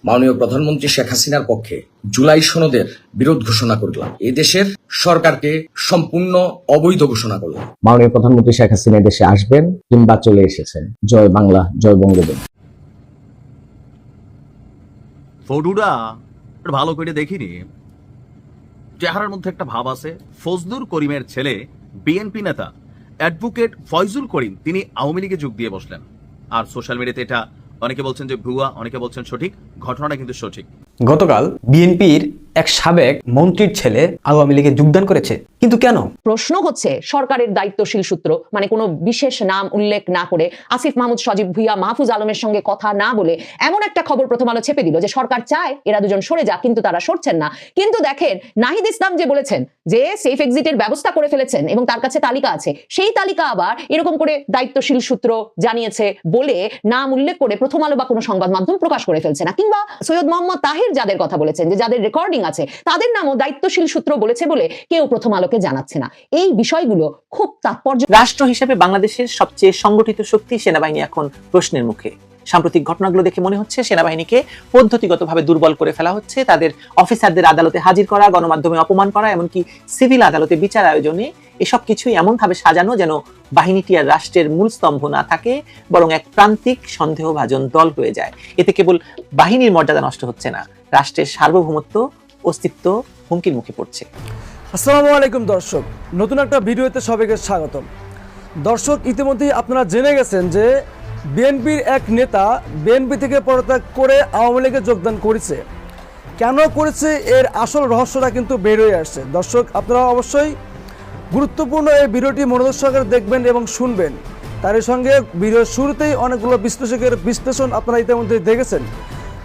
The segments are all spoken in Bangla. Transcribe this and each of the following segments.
মাননীয় প্রধানমন্ত্রী শেখ হাসিনার পক্ষে জুলাই সনদের বিরোধ ঘোষণা করলাম। এই দেশের সরকারকে সম্পূর্ণ অবৈধ ঘোষণা করলাম। মাননীয় প্রধানমন্ত্রী শেখ হাসিনা দেশে আসবেন কিংবা চলে এসেছেন। জয় বাংলা, জয় বঙ্গবন্ধু। ফটোটা ভালো করে দেখিনি, চেহারার মধ্যে একটা ভাব আছে। ফজলুর করিমের ছেলে বিএনপি নেতা অ্যাডভোকেট ফয়জুল করিম তিনি আওয়ামী লীগে যোগ দিয়ে বসলেন। আর সোশ্যাল মিডিয়াতে এটা অনেকে বলছেন যে ভুয়া, অনেকে বলছেন সঠিক। ঘটনাটা কিন্তু সঠিক। গতকাল বিএনপির এক সাবেক মন্ত্রীর ছেলে আওয়ামী লীগে যোগদান করেছে, কিন্তু কেন? প্রশ্ন হচ্ছে সরকারের দায়িত্বশীল সূত্র, মানে কোনো বিশেষ নাম উল্লেখ না করে আসিফ মাহমুদ, সজীব ভুইয়া, মাহফুজ আলমের সঙ্গে কথা না বলে এমন একটা খবর প্রথম আলো ছেপে দিল যে সরকার চায় এরা দুজন সরে যাক, কিন্তু তারা সরছেন না। কিন্তু দেখেন নাহিদ ইসলাম যে বলেছেন যে সেফ এক্সিটের ব্যবস্থা করে ফেলেছেন এবং তার কাছে তালিকা আছে, সেই তালিকা আবার এরকম করে দায়িত্বশীল সূত্র জানিয়েছে বলে নাম উল্লেখ করে প্রথম আলো বা কোনো সংবাদ মাধ্যম প্রকাশ করে ফেলছে না। কিংবা সৈয়দ মোহাম্মদ তাহির যাদের কথা বলেছেন, যে যাদের রেকর্ডিং আছে, তাদের নামও দায়িত্বশীল সূত্র বলেছে বলে কেউ প্রথম আলোকে জানাচ্ছে না। এই বিষয়গুলো খুব তাৎপর্য। রাষ্ট্র হিসেবে বাংলাদেশের সবচেয়ে সংগঠিত শক্তি সেনাবাহিনী এখন প্রশ্নের মুখে। সাম্প্রতিক ঘটনাগুলো দেখে মনে হচ্ছে সেনাবাহিনীকে পদ্ধতিগতভাবে দুর্বল করে ফেলা হচ্ছে। তাদের অফিসারদের আদালতে হাজির করা, গণমাধ্যমে অপমান করা, এমনকি সিভিল আদালতে বিচার আয়োজনে, এসব কিছুই এমনভাবে সাজানো যেন বাহিনীটি আর রাষ্ট্রের মূল স্তম্ভ না থাকে, বরং এক প্রান্তিক সন্দেহভাজন দল হয়ে যায়। এতে কেবল বাহিনীর মর্যাদা নষ্ট হচ্ছে না, রাষ্ট্রের সার্বভৌমত্ব, অস্তিত্ব হুমকির মুখে পড়ছে। আসসালামু আলাইকুম দর্শক, নতুন একটা ভিডিওতে সবাইকে স্বাগতম। দর্শক, ইতিমধ্যেই আপনারা জেনে গেছেন যে বিএনপির এক নেতা বিএনপি থেকে পদত্যাগ করে আওয়ামী লীগে যোগদান করেছে। কেন করেছে এর আসল রহস্যটা কিন্তু বের হয়ে আসছে। দর্শক, আপনারা অবশ্যই গুরুত্বপূর্ণ এই ভিডিওটি মনোযোগ সহকারে দেখবেন এবং শুনবেন। তার সঙ্গে ভিডিওর শুরুতেই অনেকগুলো বিশ্লেষকের বিশ্লেষণ আপনারা ইতিমধ্যে দেখেছেন।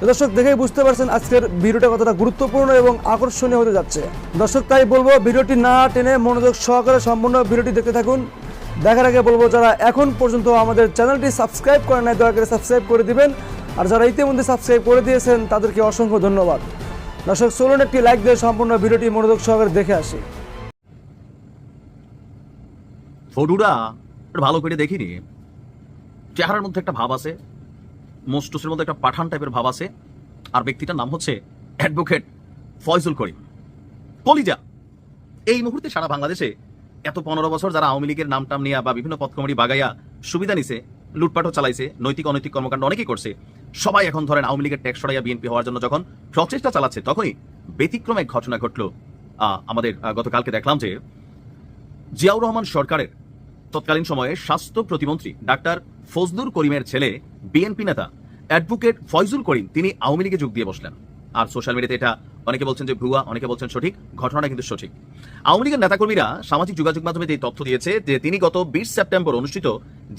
দর্শক, দেখেই বুঝতে পারছেন আজকের ভিডিওটা কতটা গুরুত্বপূর্ণ এবং আকর্ষণীয় হতে যাচ্ছে। দর্শক, তাই বলবো ভিডিওটি না টেনে মনোযোগ সহকারে সম্পূর্ণ ভিডিওটি দেখতে থাকুন। দেখার আগে বলবো, যারা এখন পর্যন্ত আমাদের চ্যানেলটি সাবস্ক্রাইব করেন নাই, দয়া করে সাবস্ক্রাইব করে দিবেন। আর যারা ইতিমধ্যে সাবস্ক্রাইব করে দিয়েছেন তাদেরকে অসংখ্য ধন্যবাদ। দর্শক, চলুন একটি লাইক দিয়ে সম্পূর্ণ ভিডিওটি মনোযোগ সহকারে দেখে আসি। ফটোটা ভালো করে দেখিনি, চেহারার মধ্যে একটা ভাব আছে, মোস্টুসের মধ্যে একটা পাঠান টাইপের ভাব আছে। আর ব্যক্তিটার নাম হচ্ছে অ্যাডভোকেট ফয়জুল করিম। কলিজা। এই মুহূর্তে সারা বাংলাদেশে এত 15 বছর যারা আওয়ামী লীগের নাম টাম নিয়ে বা বিভিন্ন পদ কমিটি বাগাইয়া সুবিধা নিছে, লুটপাটও চালাইছে, নৈতিক অনৈতিক কর্মকাণ্ড অনেকেই করছে, সবাই এখন ধরেন আওয়ামী লীগের ট্যাক্স সরাইয়া বিএনপি হওয়ার জন্য যখন প্রচেষ্টা চালাচ্ছে, তখনই ব্যতিক্রম এক ঘটনা ঘটলো। আমাদের গতকালকে দেখলাম যে জিয়াউর রহমান সরকারের তৎকালীন সময়ে স্বাস্থ্য প্রতিমন্ত্রী ডাক্তার ফজলুর করিমের ছেলে বিএনপি নেতা অ্যাডভোকেট ফয়জুল করিম তিনি আওয়ামী লীগে যোগ দিয়ে বসলেন। আর সোশ্যাল মিডিয়াতে এটা অনেকে বলছেন যে ভুয়া, অনেকে বলছেন সঠিক। ঘটনাটা কিন্তু সঠিক। আওয়ামী লীগের নেতাকর্মীরা সামাজিক যোগাযোগ মাধ্যমে এই তথ্য দিয়েছে যে তিনি গত 20 সেপ্টেম্বর অনুষ্ঠিত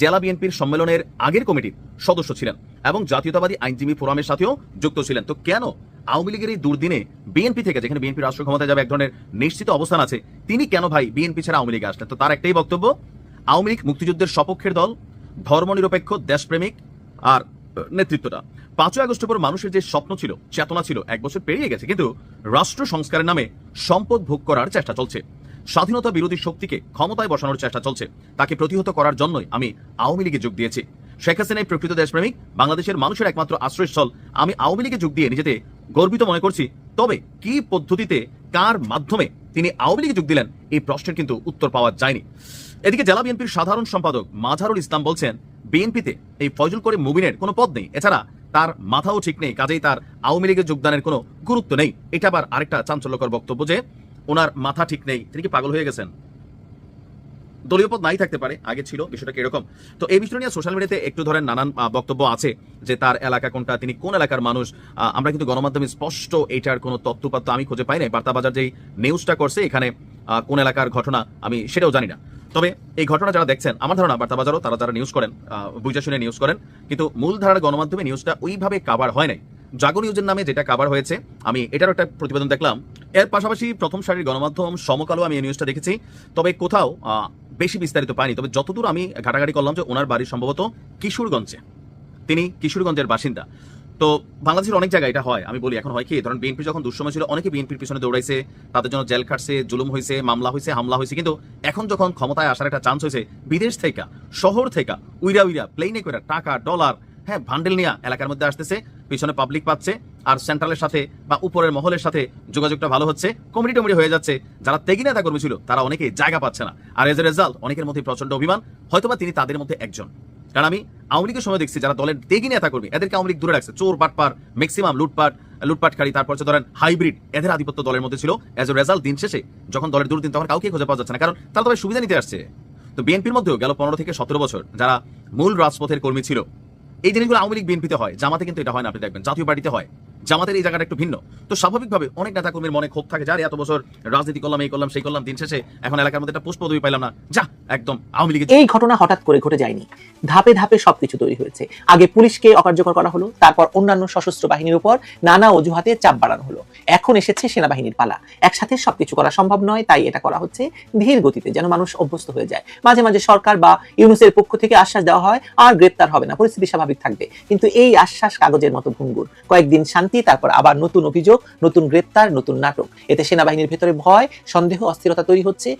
জেলা বিএনপির সম্মেলনের আগের কমিটির সদস্য ছিলেন এবং জাতীয়তাবাদী আইনজীবী ফোরামের সাথেও যুক্ত ছিলেন। তো কেন আওয়ামী লীগের এই দুর্দিনে বিএনপি থেকে, যেখানে বিএনপি রাষ্ট্র ক্ষমতায় যাবে এক ধরনের নিশ্চিত অবস্থান আছে, তিনি কেন ভাই বিএনপি ছাড়া আওয়ামী লীগে আসলেন? তো তার একটাই বক্তব্য, আওয়ামী লীগ মুক্তিযুদ্ধের সপক্ষের দল, ধর্মনিরপেক্ষ, দেশপ্রেমিক। আর নেতৃত্বটা 5ই আগস্টের পর মানুষের যে স্বপ্ন ছিল, চেতনা ছিল, 1 বছর পেরিয়ে গেছে, কিন্তু রাষ্ট্র সংস্কারের নামে সম্পদ ভোগ করার চেষ্টা চলছে, স্বাধীনতা বিরোধী শক্তিকে ক্ষমতায় বসানোর চেষ্টা চলছে। তাকে প্রতিহত করার জন্যই আমি আওয়ামী লীগে যোগ দিয়েছি। শেখ হাসিনাই প্রকৃত দেশপ্রেমিক, বাংলাদেশের মানুষের একমাত্র আশ্রয়স্থল। আমি আওয়ামী লীগে যোগ দিয়ে নিজেকে গর্বিত মনে করছি। তবে কি পদ্ধতিতে, কার মাধ্যমে তিনি আওয়ামী লীগে যোগ দিলেন, এই প্রশ্নের কিন্তু উত্তর পাওয়া যায়নি। এদিকে জেলা বিএনপির সাধারণ সম্পাদক মাঝারুল ইসলাম বলছেন, বিএনপিতে এই ফয়জুল করিম মুবিনের কোনো পদ নেই, এছাড়া তার মাথাও ঠিক নেই, কাজেই তার আওয়ামী লীগে যোগদানের কোনো গুরুত্ব নেই। এটা আবার আরেকটা চাঞ্চল্যকর বক্তব্য যে ওনার মাথা ঠিক নেই। তিনি কি পাগল হয়ে গেছেন? দলীয় পদ নাই থাকতে পারে, আগে ছিল, বিষয়টা এরকম। তো এই বিষয় নিয়ে সোশ্যাল মিডিয়াতে একটু ধরেন নানান বক্তব্য আছে যে তার এলাকা কোনটা, তিনি কোন এলাকার মানুষ। আমরা কিন্তু গণমাধ্যমে স্পষ্ট এইটার কোনো তথ্যপাত্র আমি খুঁজে পাই নাই। বার্তাবাজার যেই নিউজটা করছে, এখানে কোন এলাকার ঘটনা আমি সেটাও জানি না। তবে এই ঘটনা যারা দেখছেন, আমার ধারণা বার্তাবাজারও তারা যারা নিউজ করেন, বুঝে শুনে নিউজ করেন, কিন্তু মূলধারার গণমাধ্যমে নিউজটা ওইভাবে কাভার হয় নাই। জাগো নিউজের নামে যেটা কাভার হয়েছে, আমি এটারও একটা প্রতিবেদন দেখলাম। এর পাশাপাশি প্রথম সারির গণমাধ্যম সমকালও আমি এই নিউজটা দেখেছি, তবে কোথাও বেশি বিস্তারিত পাইনি। তবে যতদূর আমি ঘাটাঘাটি করলাম যে ওনার বাড়ি সম্ভবত কিশোরগঞ্জে, তিনি কিশোরগঞ্জের বাসিন্দা। তো বাংলাদেশের অনেক জায়গায় এটা হয়। আমি বলি, এখন হয় কি, ধরেন বিএনপি যখন দুঃসময় ছিল, অনেকে বিএনপির পিছনে দৌড়াইছে, তাদের জন্য জেল খাটছে, জুলুম হয়েছে, মামলা হয়েছে, হামলা হয়েছে, কিন্তু এখন যখন ক্ষমতায় আসার একটা চান্স হয়েছে, বিদেশ থেকে, শহর থেকে উইরা উইরা প্লেনে করে টাকা, ডলার, হ্যাঁ ভান্ডেল নিয়ে এলাকার মধ্যে আসতেছে, পিছনে পাবলিক পাচ্ছে, আর সেন্ট্রালের সাথে বা উপরের মহলের সাথে যোগাযোগটা ভালো হচ্ছে, কমিটি টমিটি হয়ে যাচ্ছে। যারা ত্যাগী নেতা কর্মী ছিল তারা অনেকেই জায়গা পাচ্ছে না, আর এজ এ রেজাল্ট অনেকের মধ্যে প্রচন্ড অভিমান। হয়তোবা তিনি তাদের মধ্যে একজন। কারণ আমি আওয়ামী লীগের সময় দেখছি যারা দলের ত্যাগী নেতা কর্মী এদেরকে আওয়ামী লীগ দূরে রাখছে। চোর বাটপার ম্যাক্সিমাম লুটপাটকারী, তারপর ধরেন হাইব্রিড, এদের আধিপত্য দলের মধ্যে ছিল। এজ এ রেজাল্ট দিন শেষে যখন দলের দুর্দিন তখন কাউকে খুঁজে পাওয়া যাচ্ছে না, কারণ তারা তবে সুবিধা নিতে আসছে। তো বিএনপির মধ্যেও গেল 15 থেকে 17 বছর যারা মূল রাজপথের কর্মী ছিল, এই জিনিসগুলো আওয়ামী লীগ বিএনপিতে হয়, জামাতে কিন্তু এটা হয় না। আপনি দেখবেন জাতীয় পার্টিতে হয়, জামাতের এই জায়গাটা একটু ভিন্ন। তো স্বাভাবিকভাবে অনেক নেতা কর্মীর মনে ক্ষোভ থাকে, যার এত বছর রাজনীতি করলাম, এই করলাম সেই করলাম, দিন শেষে এখন এলাকার মধ্যে একটা পুষ্পদবি পাইলাম না, যা একদম আওয়ামী লীগের। এই ঘটনা হঠাৎ করে ঘটে যায়নি, ধাপে ধাপে সবকিছু তৈরি হয়েছে। আগে পুলিশকে অকার্যকর করা হলো, তারপর অন্যান্য সশস্ত্র বাহিনীর উপর নানা অজুহাতে চাপ বাড়ানো হলো, এখন এসেছে সেনাবাহিনীর পালা। একসাথে সবকিছু করা সম্ভব নয়, তাই এটা করা হচ্ছে ধীর গতিতে, যেন মানুষ অভ্যস্ত হয়ে যায়। মাঝে মাঝে সরকার বা ইউনূসের পক্ষ থেকে আশ্বাস দেওয়া হয় আর গ্রেপ্তার হবে না, পরিস্থিতি স্বাভাবিক থাকবে, কিন্তু এই আশ্বাস কাগজের মতো ভঙ্গুর। কয়েকদিন শান্তি, তারপর আবার নতুন অভিযোগ, নতুন গ্রেপ্তার, নতুন নাটক। এতে সেনাবাহিনীর ভেতরে ভয়, সন্দেহ, অস্থিরতা তৈরি হচ্ছে।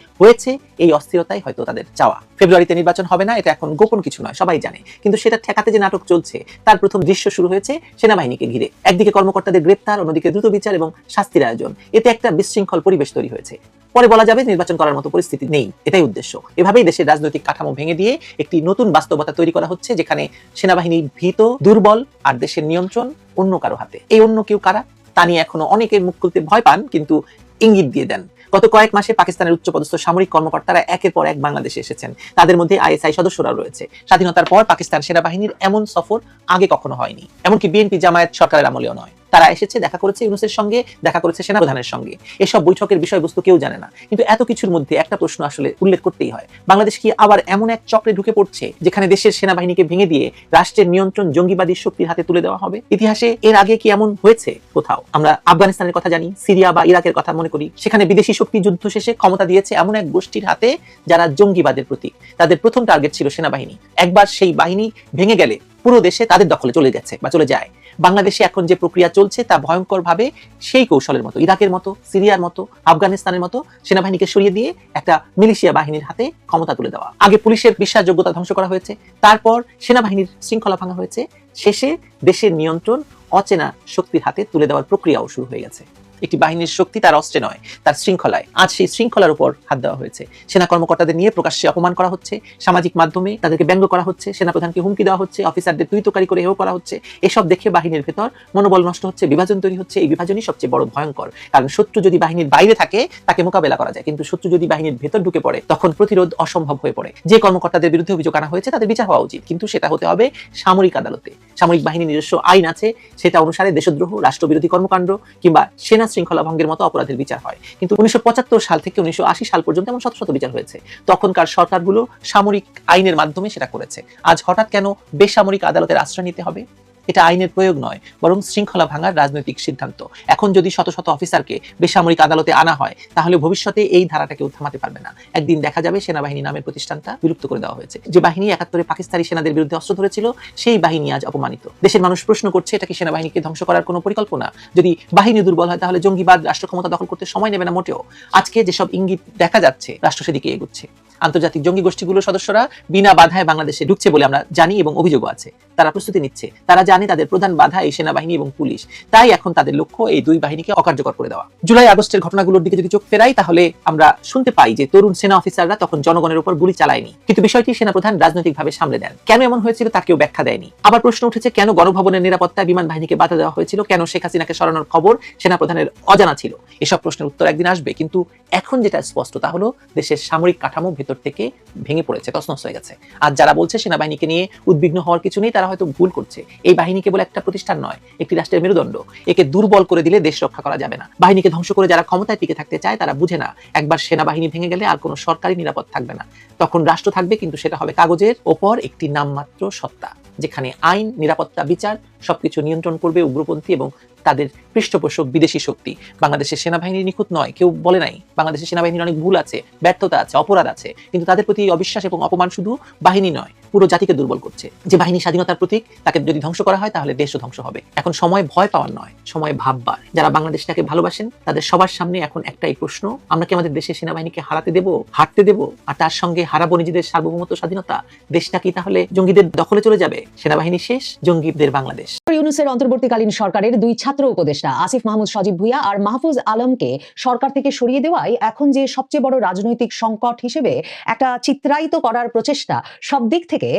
এই অস্থিরতাই হয়তো তাদের চাওয়া। ফেব্রুয়ারিতে নির্বাচন হবে না, এটা এখন গোপন কিছু নয়, সবাই জানে, কিন্তু সেটা ঠেকাতে যে নাটক চলছে তার প্রথম দৃশ্য শুরু হয়েছে সেনাবাহিনীকে ঘিরে। একদিকে কর্মকর্তাদের গ্রেপ্তার, অন্যদিকে দ্রুত বিচার এবং শাস্তির আয়োজন। এতে একটা বিশৃঙ্খল পরিবেশ তৈরি হয়েছে। পরে বলা যাবে নির্বাচন করার মতো পরিস্থিতি নেই, এটাই উদ্দেশ্য। এভাবেই দেশের রাজনৈতিক কাঠামো ভেঙে দিয়ে একটি নতুন বাস্তবতা তৈরি করা হচ্ছে, যেখানে সেনাবাহিনী ভীত, দুর্বল, আর দেশের নিয়ন্ত্রণ অন্য কারো হাতে। এই অন্য কেউ কারা তা নিয়ে এখনো অনেকে মুখ খুলতে ভয় পান, কিন্তু ইঙ্গিত দিয়ে দেন। গত কয়েক মাসে পাকিস্তানের উচ্চপদস্থ সামরিক কর্মকর্তারা একের পর এক বাংলাদেশে এসেছেন, তাদের মধ্যে আইএসআই সদস্যরা রয়েছে। স্বাধীনতার পর পাকিস্তান সেনাবাহিনীর এমন সফর আগে কখনো হয়নি, এমনকি বিএনপি জামায়াত সরকারের আমলেও নয়। তারা এসেছে, দেখা করেছে ইউনূসের সঙ্গে, দেখা করেছে সেনাপ্রধানের সঙ্গে। এসব বৈঠকের বিষয়বস্তু কেউ জানে না, কিন্তু এত কিছুর মধ্যে একটা প্রশ্ন আসলে উল্লেখ করতেই হয়। বাংলাদেশ কি আবার এমন এক চক্রে ঢুকে পড়ছে যেখানে দেশের সেনাবাহিনীকে ভেঙে দিয়ে রাষ্ট্রের নিয়ন্ত্রণ জঙ্গিবাদী শক্তির হাতে তুলে দেওয়া হবে? ইতিহাসে এর আগে কি এমন হয়েছে কোথাও? আমরা আফগানিস্তানের কথা জানি, সিরিয়া বা ইরাকের কথা মনে করি। সেখানে বিদেশি শক্তি যুদ্ধ শেষে ক্ষমতা দিয়েছে এমন এক গোষ্ঠীর হাতে যারা জঙ্গিবাদের প্রতীক। তাদের প্রথম টার্গেট ছিল সেনাবাহিনী। একবার সেই বাহিনী ভেঙে গেলে পুরো দেশে তাদের দখলে চলে গেছে বা চলে যায়। বাংলাদেশে এখন যে প্রক্রিয়া চলছে তা ভয়ঙ্কর ভাবে সেই কৌশলের মতো, ইরাকের মতো, সিরিয়ার মতো, আফগানিস্তানের মতো সেনাবাহিনীকে সরিয়ে দিয়ে একটা মিলিশিয়া বাহিনীর হাতে ক্ষমতা তুলে দেওয়া। আগে পুলিশের বিশ্বাসযোগ্যতা ধ্বংস করা হয়েছে, তারপর সেনাবাহিনীর শৃঙ্খলা ভাঙা হয়েছে, শেষে দেশের নিয়ন্ত্রণ অচেনা শক্তির হাতে তুলে দেওয়ার প্রক্রিয়াও শুরু হয়ে গেছে। একটি বাহিনীর শক্তি তার অস্ত্রে নয়, তার শৃঙ্খলায়। আজ সেই শৃঙ্খলার উপর হাত দেওয়া হয়েছে। সেনা কর্মকর্তাদের নিয়ে প্রকাশ্যে অপমান করা হচ্ছে, সামাজিক মাধ্যমে তাদেরকে ব্যঙ্গ করা হচ্ছে, সেনাপ্রধানকে হুমকি দেওয়া হচ্ছে, অফিসারদের তুইতকারী করে হেয় করা হচ্ছে। এসব দেখে বাহিনীর ভেতর মনোবল নষ্ট হচ্ছে, বিভাজন তৈরি হচ্ছে। এই বিভাজনই সবচেয়ে বড় ভয়ঙ্কর, কারণ শত্রু যদি বাহিনীর বাইরে থাকে তাকে মোকাবেলা করা যায়, কিন্তু শত্রু যদি বাহিনীর ভেতর ঢুকে পড়ে তখন প্রতিরোধ অসম্ভব হয়ে পড়ে। যে কর্মকর্তাদের বিরুদ্ধে অভিযোগ আনা হয়েছে তাদের বিচার হওয়া উচিত, কিন্তু সেটা হতে হবে সামরিক আদালতে। সামরিক বাহিনীর নিজস্ব আইন আছে, সেটা অনুসারে দেশদ্রোহ, রাষ্ট্রবিরোধী কর্মকাণ্ড কিংবা সেনা শৃঙ্খলা ভঙ্গের মতো অপরাধের বিচার হয়। কিন্তু 1975 সাল থেকে 1980 সাল পর্যন্ত এমন শত শত বিচার হয়েছে। তখনকার সরকারগুলো সামরিক আইনের মাধ্যমে সেটা করেছে। আজ হঠাৎ কেন বেসামরিক আদালতের আশ্রয় নিতে হবে? এটা আইনের প্রয়োগ নয়, বরং শৃঙ্খলা ভাঙার রাজনৈতিক সিদ্ধান্ত। এখন যদি শত শত অফিসারকে বেসামরিক আদালতে আনা হয়, তাহলে ভবিষ্যতে এই ধারাটাকে থামাতে পারবে না। একদিন দেখা যাবে সেনাবাহিনী নামের প্রতিষ্ঠানটা বিলুপ্ত করে দেওয়া হয়েছে। যে বাহিনী 71-এ পাকিস্তানি সেনাদের বিরুদ্ধে অস্ত্র ধরেছিল, সেই বাহিনী আজ অপমানিত। দেশের মানুষ প্রশ্ন করছে, এটা কি সেনাবাহিনীকে ধ্বংস করার কোনো পরিকল্পনা? যদি বাহিনী দুর্বল হয় তাহলে জঙ্গিবাদ রাষ্ট্র ক্ষমতা দখল করতে সময় নেবে না মোটেও। আজকে যেসব ইঙ্গিত দেখা যাচ্ছে, রাষ্ট্র সেদিকে এগুচ্ছে। আন্তর্জাতিক জঙ্গি গোষ্ঠীগুলোর সদস্যরা বিনা বাধায় বাংলাদেশে ঢুকছে বলে আমরা জানি এবং অভিযোগও আছে। তারা প্রস্তুতি নিচ্ছে, তারা জানে তাদের প্রধান বাধা এই সেনাবাহিনী এবং পুলিশ। তাই এখন তাদের লক্ষ্য এই দুই বাহিনীকে অকার্যকর করে দেওয়া। জুলাই আগস্টের ঘটনাগুলোর দিকে যদি চোখ ফেরাই, তাহলে আমরা শুনতে পাই যে তরুণ সেনা অফিসাররা তখন জনগণের উপর গুলি চালায়নি, কিন্তু বিষয়টি সেনাপ্রধান রাজনৈতিকভাবে সামলে দেন। কেন এমন হয়েছিল তা কেউ ব্যাখ্যা দেয়নি। আবার প্রশ্ন উঠেছে, কেন গণভবনের নিরাপত্তায় বিমান বাহিনীকে বাধা দেওয়া হয়েছিল, কেন শেখ হাসিনাকে সরানোর খবর সেনাপ্রধানের অজানা ছিল? এসব প্রশ্নের উত্তর একদিন আসবে, কিন্তু এখন যেটা স্পষ্ট তা হলো দেশের সামরিক কাঠামো ভেতর থেকে ভেঙে পড়েছে, তছনছ হয়ে গেছে। আর যারা বলছে সেনাবাহিনীকে নিয়ে উদ্বিগ্ন হওয়ার কিছু নেই, তারা হয়তো ভুল করছে। এই বাহিনী কেবল একটা প্রতিষ্ঠান নয়, একটি রাষ্ট্রের মেরুদণ্ড। একে দুর্বল করে দিলে দেশ রক্ষা করা যাবে না। বাহিনীকে ধ্বংস করে যারা ক্ষমতায় টিকে থাকতে চায় তারা বুঝে না, একবার সেনাবাহিনী ভেঙে গেলে আর কোনো সরকারি নিরাপদ থাকবে না। তখন রাষ্ট্র থাকবে, কিন্তু সেটা হবে কাগজের ওপর একটি নামমাত্র সত্তা, যেখানে আইন, নিরাপত্তা, বিচার সবকিছু নিয়ন্ত্রণ করবে উগ্রপন্থী এবং তাদের পৃষ্ঠপোষক বিদেশি শক্তি। বাংলাদেশের সেনাবাহিনী নিখুঁত নয়, কেউ বলে নাই। বাংলাদেশের সেনাবাহিনীর অনেক ভুল আছে, ব্যর্থতা আছে, অপরাধ আছে, কিন্তু তাদের প্রতি অবিশ্বাস এবং অপমান শুধু বাহিনী নয়, পুরো জাতিকে দুর্বল করছে। যে বাহিনী স্বাধীনতার প্রতীক, তাকে যদি ধ্বংস করা হয় তাহলে দেশও ধ্বংস হবে। এখন সময় ভয় পাওয়ার নয়, সময় ভাববার। যারা বাংলাদেশটাকে ভালোবাসেন তাদের সবার সামনে এখন একটাই প্রশ্ন, আমরা কি আমাদের দেশের সেনাবাহিনীকে হারাতে দেব, হারতে দেব? আর তার সঙ্গে হারাবো নিজেদের সার্বভৌমত্ব, স্বাধীনতা? দেশটা কি তাহলে জঙ্গিদের দখলে চলে যাবে? সেনাবাহিনী শেষ, জঙ্গিদের বাংলাদেশ। ইউনূসের অন্তর্বর্তীকালীন সরকারের দুই ছাত্র উপদেষ্টা আসিফ মাহমুদ সজীব ভুঁইয়া আর মাহফুজ আলমকে সরকার থেকে সরিয়ে দেওয়াই এখন যে সবচেয়ে বড় রাজনৈতিক সংকট হিসেবে একটা চিত্রায়িত করার প্রচেষ্টা সব দিক থেকে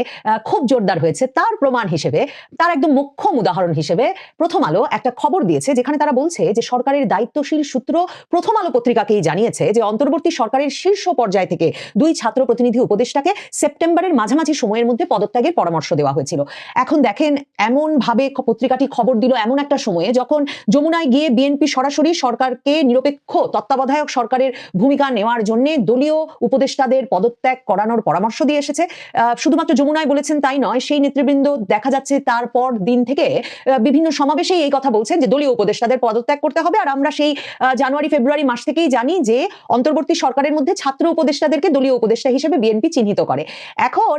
খুব জোরদার হয়েছে, তার প্রমাণ হিসেবে, তার একদম মোক্ষম উদাহরণ হিসেবে প্রথম আলো একটা খবর দিয়েছে, যেখানে তারা বলছে যে সরকারের দায়িত্বশীল সূত্র প্রথম আলো পত্রিকাকেই জানিয়েছে যে অন্তর্বর্তী সরকারের শীর্ষ পর্যায় থেকে দুই ছাত্র প্রতিনিধি উপদেষ্টাকে সেপ্টেম্বরের মাঝামাঝি সময়ের মধ্যে পদত্যাগের পরামর্শ দেওয়া হয়েছিল। এখন দেখেন, এমন ভাবে পত্রিকাটি খবর দিল এমন একটা সময়ে যখন যমুনায় গিয়ে বিএনপি সরাসরি সরকারকে নিরপেক্ষ তত্ত্বাবধায়ক সরকারের ভূমিকা নেওয়ার জন্য দলীয় উপদেষ্টাদের পদত্যাগ করানোর পরামর্শ দিয়ে এসেছে। শুধুমাত্র যমুনায় বলেছেন তাই নয়, সেই নেতৃবৃন্দ দেখা যাচ্ছে তারপর দিন থেকে বিভিন্ন সমাবেশেই এই কথা বলছেন যে দলীয় উপদেষ্টাদের পদত্যাগ করতে হবে। আর আমরা সেই জানুয়ারি ফেব্রুয়ারি মাস থেকেই জানি যে অন্তর্বর্তী সরকারের মধ্যে ছাত্র উপদেষ্টাদেরকে দলীয় উপদেষ্টা হিসেবে বিএনপি চিহ্নিত করে। এখন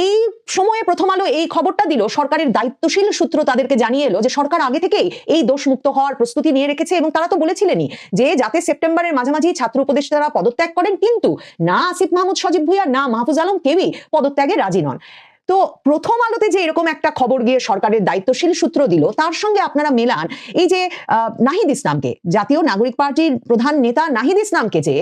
এই সময়ে প্রথম আলো এই খবরটা দিল, সরকারের দায়িত্বশীল সূত্র তাদেরকে জানিয়ে এলো যে সরকার আগে থেকেই এই দোষমুক্ত হওয়ার প্রস্তুতি নিয়ে রেখেছে এবং তারা তো বলেছিলেনই যে যাতে সেপ্টেম্বরের মাঝামাঝি ছাত্র উপদেষ্টারা পদত্যাগ করেন, কিন্তু না আসিফ মাহমুদ সজীব ভুঁইয়া না মাহফুজ আলম কেউই পদত্যাগে রাজি নন। তো প্রথম আলোতে যে এরকম একটা খবর গিয়ে সরকারের দায়িত্বশীল সূত্র দিল, তার সঙ্গে আপনারা মেলান এই যে নাহিদ ইসলামকে, জাতীয় নাগরিক পার্টির প্রধান নেতা নাহিদ ইসলামকে, যে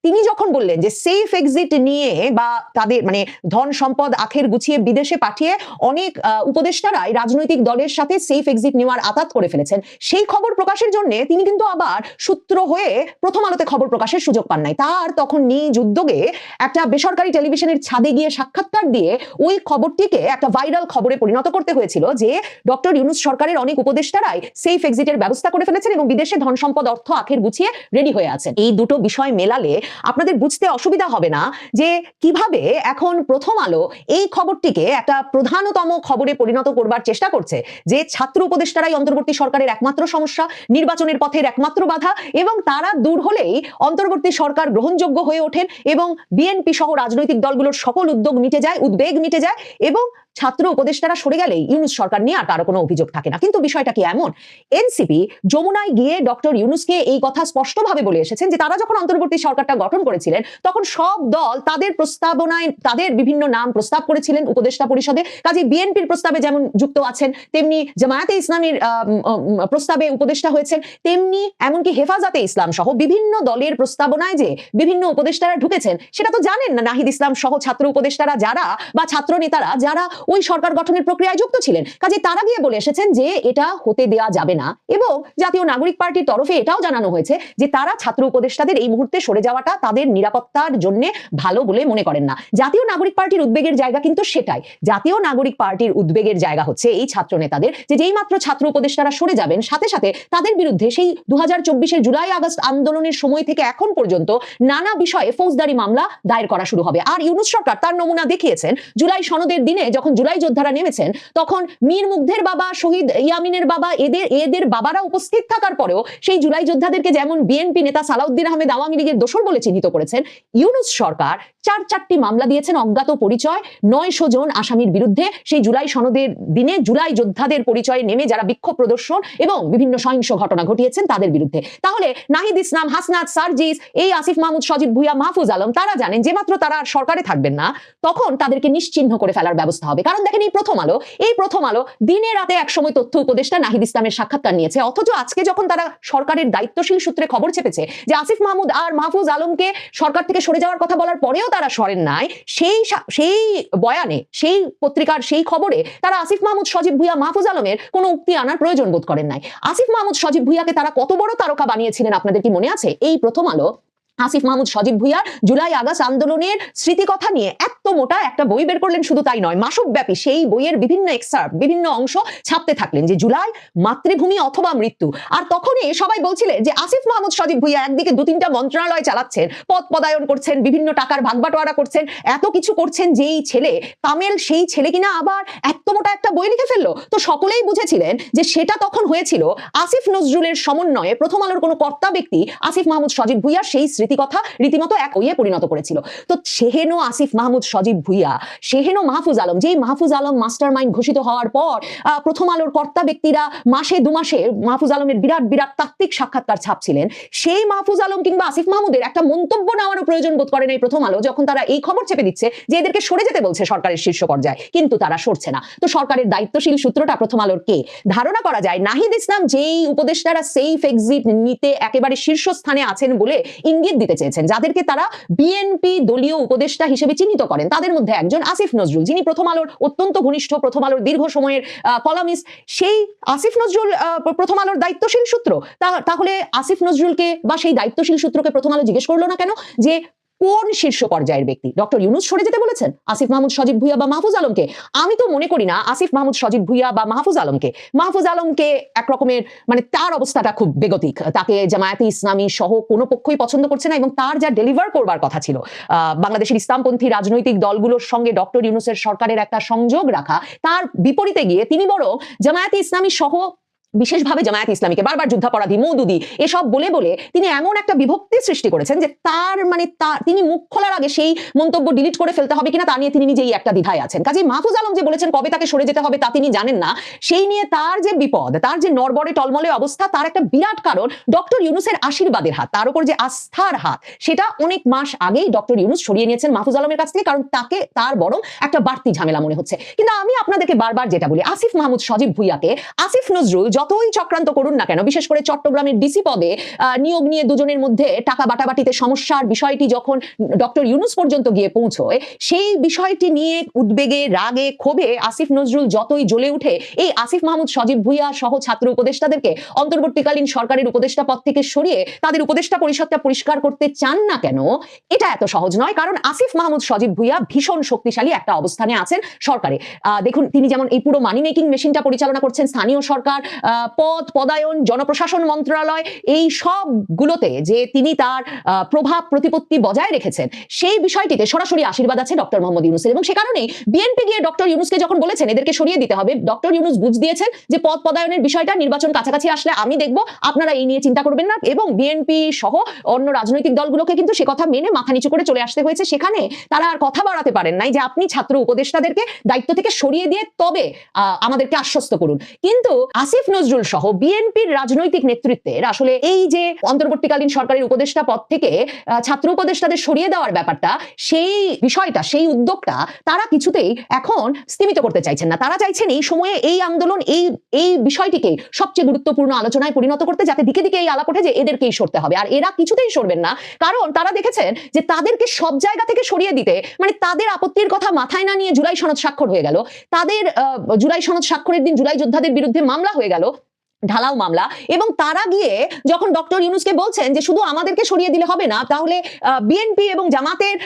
তিনি যখন বললেন যে সেফ এক্সিট নিয়ে বা তাদের মানে ধন সম্পদ আখের গুছিয়ে বিদেশে পাঠিয়ে অনেক উপদেষ্টারাই রাজনৈতিক দলের সাথে সেফ এক্সিট নেওয়ার আতাত করে ফেলেছেন, সেই খবর প্রকাশের জন্য তিনি কিন্তু আবার সূত্র হয়ে প্রথম আলোতে খবর প্রকাশের সুযোগ পান নাই। তার তখন নিজ উদ্যোগে একটা বেসরকারি টেলিভিশনের ছাদে গিয়ে সাক্ষাৎকার দিয়ে ওই খবরটিকে একটা ভাইরাল খবরে পরিণত করতে হয়েছিল যে ডক্টর ইউনূস সরকারের অনেক উপদেষ্টারাই সেফ এক্সিটের ব্যবস্থা করে ফেলেছেন এবং বিদেশে ধন সম্পদ অর্থ আখের গুছিয়ে রেডি হয়ে আছেন। এই দুটো বিষয় মেলালে আপনাদের বুঝতে অসুবিধা হবে না যে কিভাবে এখন প্রথম আলো এই খবরটিকে একটা প্রধানতম খবরে পরিণত করবার চেষ্টা করছে যে ছাত্র উপদেষ্টারাই অন্তর্বর্তী সরকারের একমাত্র সমস্যা, নির্বাচনের পথের একমাত্র বাধা, এবং তারা দূর হলেই অন্তর্বর্তী সরকার গ্রহণযোগ্য হয়ে ওঠেন এবং বিএনপি সহ রাজনৈতিক দলগুলোর সকল উদ্যোগ মিটে যায়, উদ্বেগ মিটে যায় এবং ছাত্র উপদেষ্টারা সরে গেলেই ইউনূস সরকার নিয়ে আর কারো কোনো অভিযোগ থাকে না। কিন্তু বিষয়টা কি এমন, এনসিপি যমুনায় গিয়ে ডক্টর ইউনূসকে এই কথা স্পষ্টভাবে বলে এসেছেন যে তারা যখন অন্তর্বর্তী সরকারটা গঠন করেছিলেন তখন সব দল তাদের প্রস্তাবনায় তাদের বিভিন্ন নাম প্রস্তাব করেছিলেন উপদেষ্টা পরিষদে। কাজে বিএনপির প্রস্তাবে যেমন যুক্ত আছেন, তেমনি জামায়াতে ইসলামীর প্রস্তাবে উপদেষ্টা হয়েছেন, তেমনি এমনকি হেফাজতে ইসলাম সহ বিভিন্ন দলের প্রস্তাবনায় যে বিভিন্ন উপদেষ্টারা ঢুকেছেন সেটা তো জানেন না নাহিদ ইসলাম সহ ছাত্র উপদেষ্টারা যারা বা ছাত্র নেতারা যারা ওই সরকার গঠনের প্রক্রিয়ায় যুক্ত ছিলেন। কাজে তারা গিয়ে বলে এসেছেন যে এটা হতে দেয়া যাবে না এবং জাতীয় নাগরিক পার্টির তরফে এটাও জানানো হয়েছে যে তারা ছাত্র উপদেষ্টাদের এই মুহূর্তে সরে যাওয়াটা তাদের নিরাপত্তার জন্য ভালো বলে মনে করেন না। জাতীয় নাগরিক পার্টির উদ্বেগের জায়গা কিন্তু সেটাই, জাতীয় নাগরিক পার্টির উদ্বেগের জায়গা হচ্ছে এই ছাত্র নেতাদের যে যেই মাত্র ছাত্র উপদেষ্টারা সরে যাবেন সাথে সাথে তাদের বিরুদ্ধে সেই 2024-এর জুলাই আগস্ট আন্দোলনের সময় থেকে এখন পর্যন্ত নানা বিষয়ে ফৌজদারি মামলা দায়ের করা শুরু হবে। আর ইউনূস সরকার তার নমুনা দেখিয়েছেন, জুলাই সনদের দিনে যখন জুলাই যোদ্ধারা নেমেছেন তখন মীর মুগ্ধের বাবা, শহীদ ইয়ামিনের বাবা, এদের বাবারা উপস্থিত থাকার পরেও সেই জুলাই যোদ্ধাদেরকে যেমন বিএনপি নেতা সালাউদ্দিন আহমেদ আওয়ামী লীগের দোসর বলে চিহ্নিত করেছেন, ইউনূস সরকার 4টি মামলা দিয়েছেন অজ্ঞাত পরিচয় 900 জন আসামির বিরুদ্ধে। সেই জুলাই সনদের দিনে জুলাই যোদ্ধাদের পরিচয়ে নেমে যারা বিক্ষোভ প্রদর্শন এবং বিভিন্ন সহিংস ঘটনা ঘটিয়েছেন তাদের বিরুদ্ধে। তাহলে নাহিদ ইসলাম, হাসনাত, সার্জিস, এই আসিফ মাহমুদ সজীব ভুঁইয়া, মাহফুজ আলম তারা জানেন যে মাত্র তারা আর সরকারে থাকবেন না তখন তাদেরকে নিশ্চিহ্ন করে ফেলার ব্যবস্থা হবে। কারণ দেখেন এই প্রথম আলো দিনে রাতে একসময় তথ্য উপদেষ্টা নাহিদ ইসলামের সাক্ষাৎকার নিয়েছে, অথচ আজকে যখন তারা সরকারের দায়িত্বশীল সূত্রে খবর চেপেছে যে আসিফ মাহমুদ আর মাহফুজ আলমকে সরকার থেকে সরে যাওয়ার কথা বলার পরেও তারা সরেন নাই, সেই বয়ানে, সেই পত্রিকার সেই খবরে তারা আসিফ মাহমুদ সজীব ভুঁইয়া, মাহফুজ আলমের কোনো উক্তি আনার প্রয়োজন বোধ করেন নাই। আসিফ মাহমুদ সজীব ভুঁইয়াকে তারা কত বড় তারকা বানিয়েছিলেন আপনাদের কি মনে আছে? এই প্রথম আলো আসিফ মাহমুদ সজীব ভুঁইয়ার জুলাই আগস্ট আন্দোলনের স্মৃতিকথা নিয়ে এত মোটা একটা বই বের করলেন, শুধু তাই নয়, মাসব্যাপী সেই বইয়ের বিভিন্ন এক্সার্ট, বিভিন্ন অংশ ছাপতে থাকলেন যে জুলাই মাতৃভূমি অথবা মৃত্যু। আর তখনই সবাই বলছিলেন যে আসিফ মাহমুদ সজীব ভুইয়া একদিকে 2-3টা মন্ত্রণালয় চালাচ্ছেন, পদ পদায়ন করছেন, বিভিন্ন টাকার ভাগবাটোয়ারা করছেন, এত কিছু করছেন, যেই ছেলে তামেল সেই ছেলে কিনা আবার এত মোটা একটা বই লিখে ফেললো। তো সকলেই বুঝেছিলেন যে সেটা তখন হয়েছিল আসিফ নজরুলের সমন্বয়ে প্রথম আলোর কোনো কর্তা ব্যক্তি আসিফ মাহমুদ সজীব ভুইয়ার সেই স্মৃতিকথা রীতিমতো এক বইয়ে পরিণত করেছিল। তো সেহেন আসিফ মাহমুদ সজীব ভুইয়া, সেহেন মাহফুজ আলম, যেই মাহফুজ আলম মাস্টার মাইন্ড ঘোষিত হওয়ার পর প্রথম আলোর কর্তা ব্যক্তিরা মাসে 2 মাসে মাহফুজ আলমের বিরাট বিরাট তাত্ত্বিক সাক্ষাৎকার ছাপছিলেন, সেই মাহফুজ আলম কিংবা আসিফ মাহমুদের একটা মন্তব্য নেওয়ারও প্রয়োজন বোধ করেন এই প্রথম আলো, যখন তারা এই খবর চেপে দিচ্ছে যে এদেরকে সরে যেতে বলছে সরকারের শীর্ষ পর্যায়ে, কিন্তু তারা সরছে না। তো সরকারের দায়িত্বশীল সূত্রটা প্রথম আলোর কে? ধারণা করা যায় নাহিদ ইসলাম, যেই উপদেষ্টারা সেফ এক্সিট নিতে একেবারে শীর্ষস্থানে আছেন বলে ইঙ্গিত দিতে চেয়েছেন, যাদেরকে তারা বিএনপি দলীয় উপদেষ্টা হিসেবে চিহ্নিত করেন, তাদের মধ্যে একজন আসিফ নজরুল, যিনি প্রথম আলোর অত্যন্ত ঘনিষ্ঠ, প্রথম আলোর দীর্ঘ সময়ের কলামিস্ট। সেই আসিফ নজরুল প্রথম আলোর দায়িত্বশীল সূত্র। তাহলে আসিফ নজরুলকে বা সেই দায়িত্বশীল সূত্রকে প্রথম আলো জিজ্ঞেস করলো না কেন যে কোন শীর্ষ পর্যায়ের ব্যক্তি ডক্টর ইউনূস সরে যেতে বলেছেন আসিফ মাহমুদ সজীব ভুইয়া বা মাহফুজ আলমকে? আমি তো মনে করি না আসিফ মাহমুদ সজীব ভুইয়া বা মাহফুজ আলমকে একরকমের, মানে তার অবস্থাটা খুব বেগতিক, তাকে জামায়াতে ইসলামী সহ কোনো পক্ষই পছন্দ করছে না, এবং তার যা ডেলিভার করবার কথা ছিল বাংলাদেশের ইসলামপন্থী রাজনৈতিক দলগুলোর সঙ্গে ডক্টর ইউনূসের সরকারের একটা সংযোগ রাখা, তার বিপরীতে গিয়ে তিনি বরং জামায়াতে ইসলামী সহ বিশেষভাবে জামায়াত ইসলামীকে বারবার যুদ্ধাপরাধী, মৌদুদি এসব বলে বলে তিনি এমন একটা বিভক্তি সৃষ্টি করেছেন যে তার তিনি মুখ খোলার আগে সেই মন্তব্য ডিলিট করে ফেলতে হবে কিনা তা নিয়ে তিনি নিজেই একটা দ্বিধায় আছেন। কাজেই মাহফুজ আলম যে বলেছেন কবে তাকে সরে যেতে হবে তা তিনি জানেন না, সেই নিয়ে তার যে বিপদ, তার যে নড়বড়ে টলমলে অবস্থা, তার একটা বিরাট কারণ ডক্টর ইউনূসের আশীর্বাদের হাত, তার উপর যে আস্থার হাত, সেটা অনেক মাস আগেই ডক্টর ইউনূস সরিয়ে নিয়েছেন মাহফুজ আলমের কাছ থেকে, কারণ তার বরং একটা বাড়তি ঝামেলা মনে হচ্ছে। কিন্তু আমি আপনাদেরকে বারবার যেটা বলি, আসিফ মাহমুদ সজীব ভুইয়াকে আসিফ নজরুল যতই চক্রান্ত করুন না কেন, বিশেষ করে চট্টগ্রামের ডিসি পদে নিয়োগ নিয়ে দুজনের মধ্যে টাকা বাটাবাটিতে সমস্যার বিষয়টি যখন ডক্টর ইউনূস পর্যন্ত গিয়ে পৌঁছয়, সেই বিষয়টি নিয়ে উদ্বেগে, রাগে, ক্ষোভে আসিফ নজরুল যতই জ্বলে উঠে, এই আসিফ মাহমুদ সজীব ভুইয়া সহ ছাত্র উপদেষ্টাদেরকে অন্তর্বর্তীকালীন সরকারের উপদেষ্টা পদ থেকে সরিয়ে তাদের উপদেষ্টা পরিষদটা পরিষ্কার করতে চান না কেন, এটা এত সহজ নয়। কারণ আসিফ মাহমুদ সজীব ভুইয়া ভীষণ শক্তিশালী একটা অবস্থানে আছেন সরকারে। দেখুন, তিনি যেমন এই পুরো মানি মেকিং মেশিনটা পরিচালনা করছেন, স্থানীয় সরকার, পদায়ন, জনপ্রশাসন মন্ত্রণালয়, এই সবগুলোতে যে তিনি তার প্রভাব প্রতিপত্তি বজায় রেখেছেন, সেই বিষয়টিতে সরাসরি আশীর্বাদ আছে ডক্টর মোহাম্মদ ইউনূসের। এবং সে কারণেই বিএনপি গিয়ে ডক্টর ইউনূসকে যখন বলেছেন এদেরকে সরিয়ে দিতে হবে, ডক্টর ইউনূস বুঝ দিয়েছেন যে পদ পদায়নের বিষয়টা নির্বাচন কাছাকাছি আসলে আমি দেখব, আপনারা এই নিয়ে চিন্তা করবেন না। এবং বিএনপি সহ অন্য রাজনৈতিক দলগুলোকে কিন্তু সে কথা মেনে মাথা নিচু করে চলে আসতে হয়েছে। সেখানে তারা আর কথা বাড়াতে পারেন নাই যে আপনি ছাত্র উপদেষ্টাদেরকে দায়িত্ব থেকে সরিয়ে দিয়ে তবে আমাদেরকে আশ্বস্ত করুন। কিন্তু আসিফ নজরুল সহ বিএনপির রাজনৈতিক নেতৃত্বের আসলে এই যে অন্তর্বর্তীকালীন সরকারের উপদেষ্টা পদ থেকে ছাত্র উপদেষ্টাদের সরিয়ে দেওয়ার ব্যাপারটা, সেই বিষয়টা, সেই উদ্যোগটা তারা কিছুতেই এখন স্থিমিত করতে চাইছেন না। তারা চাইছেন এই সময়ে এই আন্দোলন, এই বিষয়টিকে সবচেয়ে গুরুত্বপূর্ণ আলোচনায় পরিণত করতে, যাতে দিকে দিকে এই আলাপ ওঠে যে এদেরকেই সরতে হবে। আর এরা কিছুতেই সরবেন না, কারণ তারা দেখেছেন যে তাদেরকে সব জায়গা থেকে সরিয়ে দিতে, মানে তাদের আপত্তির কথা মাথায় না নিয়ে জুলাই সনদ স্বাক্ষর হয়ে গেল, তাদের জুলাই সনদ স্বাক্ষরের দিন জুলাই যোদ্ধাদের বিরুদ্ধে মামলা হয়ে গেল, ঢালাও মামলা, এবং তারা গিয়ে যখন ডক্টর ইউনূসকে বলছেন যে শুধু আমাদেরকে সরিয়ে দিলে হবে না, তাহলে বিএনপি এবং জামাতের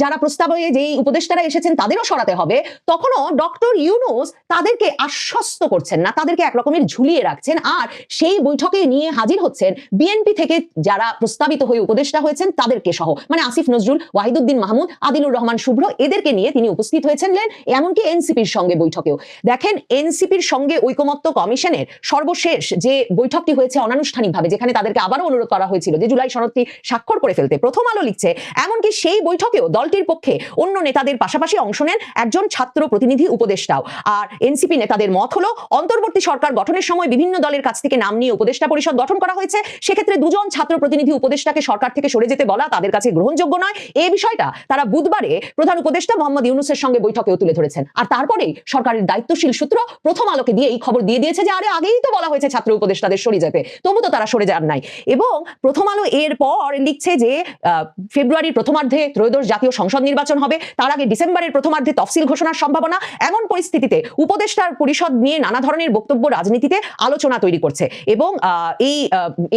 যারা প্রস্তাবে যেই উপদেষ্টারা এসেছেন তাদেরও সরাতে হবে, তখনও ডক্টর ইউনূস তাদেরকে আশ্বস্ত করছেন না, তাদেরকে একরকমের ঝুলিয়ে রাখছেন। আর সেই বৈঠকে নিয়ে হাজির হচ্ছেন বিএনপি থেকে যারা প্রস্তাবিত হয়ে উপদেষ্টা হয়েছেন তাদেরকে সহ, মানে আসিফ নজরুল, ওয়াহিদুদ্দিন মাহমুদ, আদিলুর রহমান শুভ্র, এদেরকে নিয়ে তিনি উপস্থিত হয়েছেন, এমনকি এনসিপির সঙ্গে বৈঠকেও। দেখেন, এনসিপির সঙ্গে ঐকমত্য কমিশনের সর্বশেষ যে বৈঠকটি হয়েছে অনানুষ্ঠানিকভাবে, যেখানে তাদেরকে আবারও অনুরোধ করা হয়েছিল যে জুলাই সনদটি স্বাক্ষর করে ফেলতে, প্রথম আলো লিখছে এমনকি সেই বৈঠকেও দলটির পক্ষে অন্য নেতাদের পাশাপাশি অংশ নেন একজন ছাত্র প্রতিনিধি উপদেষ্টাও। আর এনসিপি নেতাদের মত হলো অন্তর্বর্তী সরকার গঠনের সময় বিভিন্ন দলের কাছ থেকে নাম নিয়ে উপদেষ্টা পরিষদ গঠন করা হয়েছে, সেক্ষেত্রে 2 জন ছাত্র প্রতিনিধি উপদেষ্টাকে সরকার থেকে সরে যেতে বলা তাদের কাছে গ্রহণযোগ্য নয়। এই বিষয়টা তারা বুধবারে প্রধান উপদেষ্টা মোহাম্মদ ইউনূসের সঙ্গে বৈঠকেও তুলে ধরেছেন। আর তারপরেই সরকারের দায়িত্বশীল সূত্র প্রথম আলোকে দিয়ে এই খবর দিয়ে দিয়েছে যে আরে আগেই তো বলা হয়েছে ছাত্র উপদেষ্টাদের সরে যেতে, তবু তো তারা সরে যান নাই। এবং প্রথম আলো এর পর লিখছে যে ফেব্রুয়ারির প্রথমার্ধে ত্রয়োদশ জাতীয় সংসদ নির্বাচন হবে, তার আগে ডিসেম্বরের প্রথমার্ধে তফসিল ঘোষণার সম্ভাবনা। এমন পরিস্থিতিতে উপদেষ্টার পরিষদ নিয়ে নানা ধরনের বক্তব্য রাজনীতিতে আলোচনা তৈরি করছে। এবং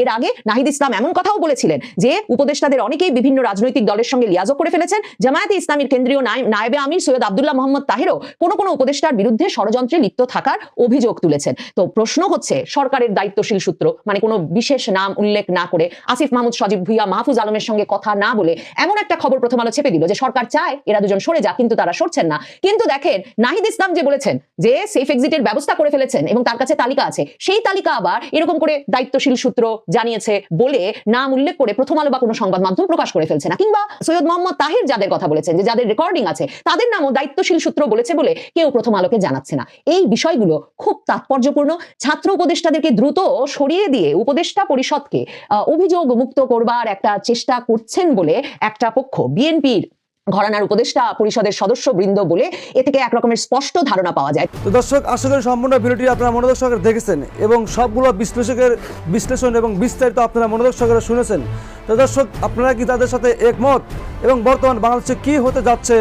এর আগে নাহিদ ইসলাম এমন কথাও বলেছিলেন যে উপদেষ্টাদের অনেকেই বিভিন্ন রাজনৈতিক দলের সঙ্গে লিয়াজও করে ফেলেছেন। জামায়াতে ইসলামীর কেন্দ্রীয় নায়েবে আমির সৈয়দ আব্দুল্লাহ মোহাম্মদ তাহেরও কোনো উপদেষ্টার বিরুদ্ধে ষড়যন্ত্রে লিপ্ত থাকার অভিযোগ তুলেছেন। তো প্রশ্ন হচ্ছে, সরকারের দায়িত্বশীল সূত্র মানে কোনো বিশেষ নাম উল্লেখ না করে আসিফ মাহমুদ, সজীব ভুইয়া, মাহফুজ আলমের সঙ্গে কথা না বলে এমন একটা খবর প্রথম আলো ছেপে দিল যে সরকার চায় এরা দুজন সরে যাক, কিন্তু তারা সরছেন না। কিন্তু দেখেন নাহিদ ইসলাম যে বলেছেন যে সেফ এক্সিটের ব্যবস্থা করে ফেলেছেন এবং তার কাছে তালিকা আছে, সেই তালিকা আবার এরকম করে দায়িত্বশীল সূত্র জানিয়েছে বলে নাম উল্লেখ করে প্রথম আলো বা কোনো সংবাদ মাধ্যম প্রকাশ করে ফেলছে না। কিংবা সৈয়দ মোহাম্মদ তাহির যাদের কথা বলেছেন, যে যাদের রেকর্ডিং আছে, তাদের নামও দায়িত্বশীল সূত্র বলেছে বলে কেউ প্রথম আলোকে জানাচ্ছে না। এই বিষয়গুলো খুব তাৎপর্যপূর্ণ। ছাত্র উপদেষ্টাদেরকে দ্রুত সরিয়ে দিয়ে উপদেষ্টা পরিষদকে অভিযোগ মুক্ত করবার একটা চেষ্টা করছেন বলে একটা পক্ষ, বিএনপির ঘরানার উপদেষ্টা পরিষদের সদস্য বৃন্দ বলে এ থেকে একরকমের স্পষ্ট ধারণা পাওয়া যায়। তো দর্শক, আশা করি সম্পূর্ণ ভিডিওটি আপনারা মনোযোগ সহকারে দেখেছেন এবং সবগুলো বিশ্লেষকের বিশ্লেষণ এবং বিস্তারিত আপনারা মনোযোগ সহকারে শুনেছেন। তো দর্শক, আপনারা কি তাদের সাথে একমত এবং বর্তমান বাংলাদেশে কি হতে যাচ্ছে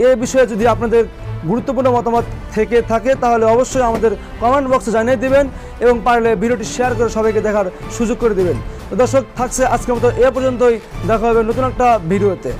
এ বিষয়ে যদি আপনাদের গুরুত্বপূর্ণ মতামত থেকে থাকে তাহলে অবশ্যই আমাদের কমেন্ট বক্সে জানিয়ে দিবেন এবং পারলে ভিডিওটি শেয়ার করে সবাইকে দেখার সুযোগ করে দিবেন। তো দর্শক, থাকছে আজকের মতো এ পর্যন্তই, দেখা হবে নতুন একটা ভিডিওতে।